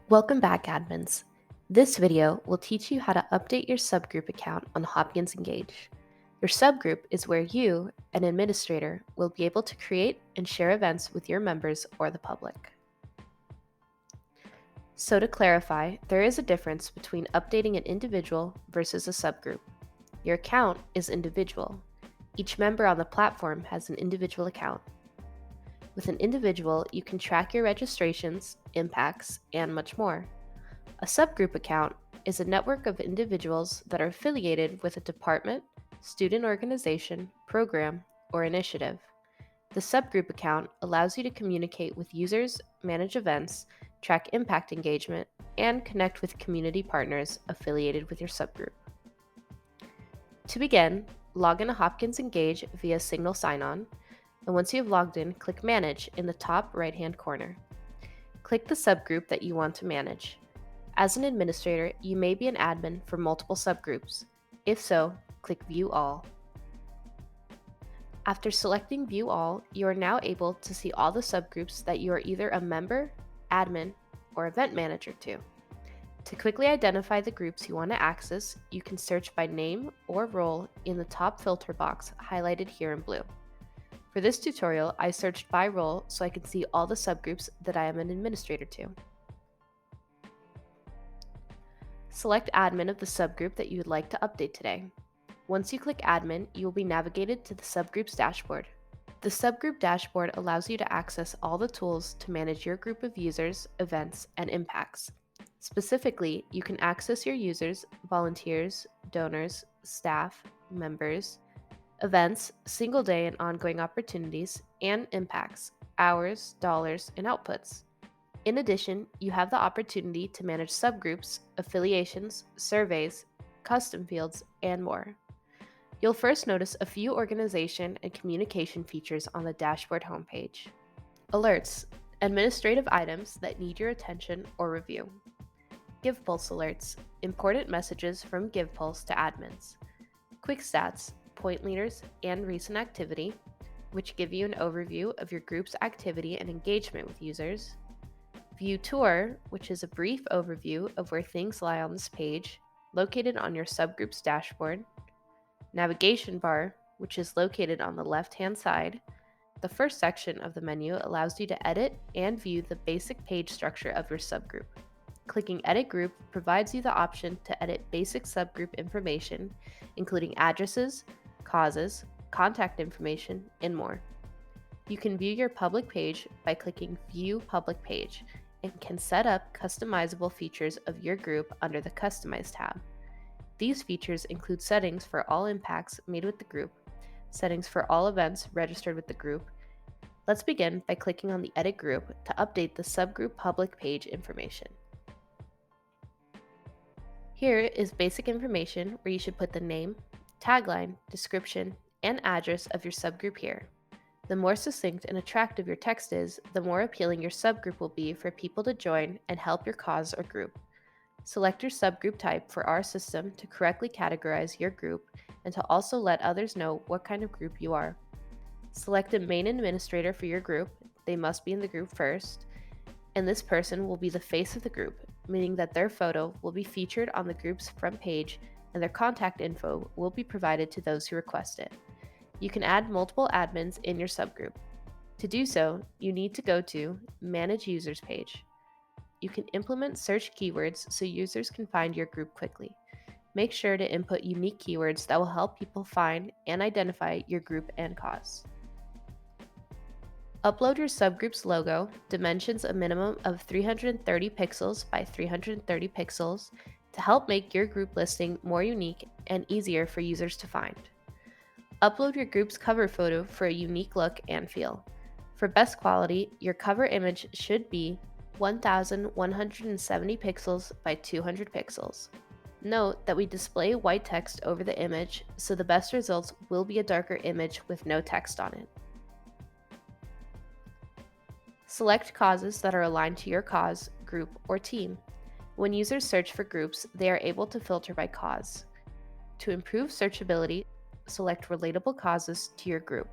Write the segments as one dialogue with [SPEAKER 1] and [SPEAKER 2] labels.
[SPEAKER 1] Welcome back, admins. This video will teach you how to update your subgroup account on Hopkins Engage. Your subgroup is where you, an administrator, will be able to create and share events with your members or the public. So to clarify, there is a difference between updating an individual versus a subgroup. Your account is individual. Each member on the platform has an individual account. With an individual, you can track your registrations, impacts, and much more. A subgroup account is a network of individuals that are affiliated with a department, student organization, program, or initiative. The subgroup account allows you to communicate with users, manage events, track impact engagement, and connect with community partners affiliated with your subgroup. To begin, log into Hopkins Engage via Signal Sign-On, and once you have logged in, click Manage in the top right-hand corner. Click the subgroup that you want to manage. As an administrator, you may be an admin for multiple subgroups. If so, click View All. After selecting View All, you are now able to see all the subgroups that you are either a member, admin, or event manager to. To quickly identify the groups you want to access, you can search by name or role in the top filter box highlighted here in blue. For this tutorial, I searched by role so I can see all the subgroups that I am an administrator to. Select Admin of the subgroup that you would like to update today. Once you click Admin, you will be navigated to the subgroup's dashboard. The subgroup dashboard allows you to access all the tools to manage your group of users, events, and impacts. Specifically, you can access your users, volunteers, donors, staff, members, events, single day and ongoing opportunities, and impacts, hours, dollars, and outputs. In addition, you have the opportunity to manage subgroups, affiliations, surveys, custom fields, and more. You'll first notice a few organization and communication features on the dashboard homepage. Alerts, administrative items that need your attention or review. GivePulse alerts, important messages from GivePulse to admins. Quick stats, point leaders, and recent activity, which give you an overview of your group's activity and engagement with users. View Tour, which is a brief overview of where things lie on this page, located on your subgroup's dashboard. Navigation Bar, which is located on the left-hand side. The first section of the menu allows you to edit and view the basic page structure of your subgroup. Clicking Edit Group provides you the option to edit basic subgroup information, including addresses, causes, contact information, and more. You can view your public page by clicking View Public Page and can set up customizable features of your group under the Customize tab. These features include settings for all impacts made with the group, settings for all events registered with the group. Let's begin by clicking on the Edit Group to update the subgroup public page information. Here is basic information where you should put the name, tagline, description, and address of your subgroup here. The more succinct and attractive your text is, the more appealing your subgroup will be for people to join and help your cause or group. Select your subgroup type for our system to correctly categorize your group and to also let others know what kind of group you are. Select a main administrator for your group. They must be in the group first, and this person will be the face of the group, meaning that their photo will be featured on the group's front page and their contact info will be provided to those who request it. You can add multiple admins in your subgroup. To do so, you need to go to Manage Users page. You can implement search keywords so users can find your group quickly. Make sure to input unique keywords that will help people find and identify your group and cause. Upload your subgroup's logo, dimensions a minimum of 330 pixels by 330 pixels to help make your group listing more unique and easier for users to find. Upload your group's cover photo for a unique look and feel. For best quality, your cover image should be 1170 pixels by 200 pixels. Note that we display white text over the image, so the best results will be a darker image with no text on it. Select causes that are aligned to your cause, group, or team. When users search for groups, they are able to filter by cause. To improve searchability, select relatable causes to your group.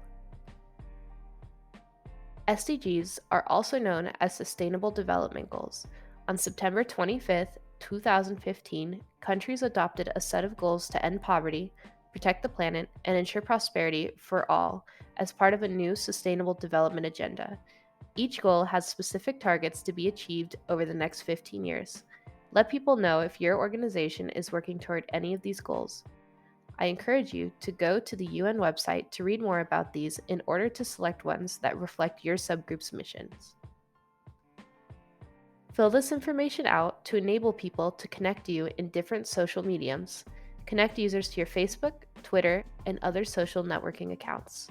[SPEAKER 1] SDGs are also known as Sustainable Development Goals. On September 25th, 2015, countries adopted a set of goals to end poverty, protect the planet, and ensure prosperity for all as part of a new Sustainable Development Agenda. Each goal has specific targets to be achieved over the next 15 years. Let people know if your organization is working toward any of these goals. I encourage you to go to the UN website to read more about these in order to select ones that reflect your subgroup's missions. Fill this information out to enable people to connect you in different social mediums. Connect users to your Facebook, Twitter, and other social networking accounts.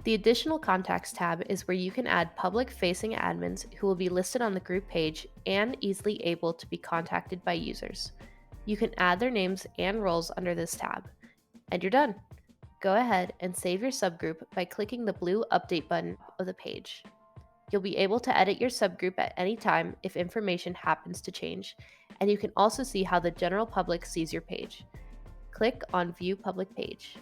[SPEAKER 1] The Additional Contacts tab is where you can add public-facing admins who will be listed on the group page and easily able to be contacted by users. You can add their names and roles under this tab. And you're done. Go ahead and save your subgroup by clicking the blue Update button of the page. You'll be able to edit your subgroup at any time if information happens to change, and you can also see how the general public sees your page. Click on View Public Page.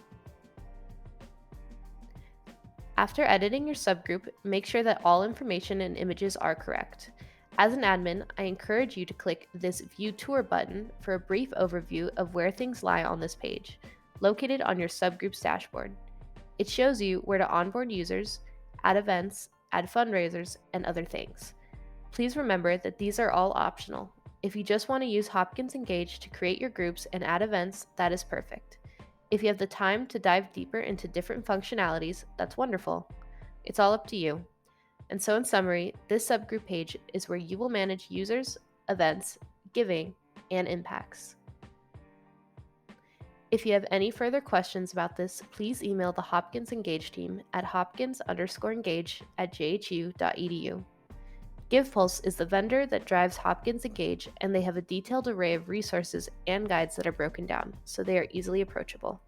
[SPEAKER 1] After editing your subgroup, make sure that all information and images are correct. As an admin, I encourage you to click this View Tour button for a brief overview of where things lie on this page, located on your subgroup's dashboard. It shows you where to onboard users, add events, add fundraisers, and other things. Please remember that these are all optional. If you just want to use Hopkins Engage to create your groups and add events, that is perfect. If you have the time to dive deeper into different functionalities, that's wonderful. It's all up to you. And so in summary, this subgroup page is where you will manage users, events, giving, and impacts. If you have any further questions about this, please email the Hopkins Engage team at hopkins_engage@jhu.edu. GivePulse is the vendor that drives Hopkins Engage, and they have a detailed array of resources and guides that are broken down, so they are easily approachable.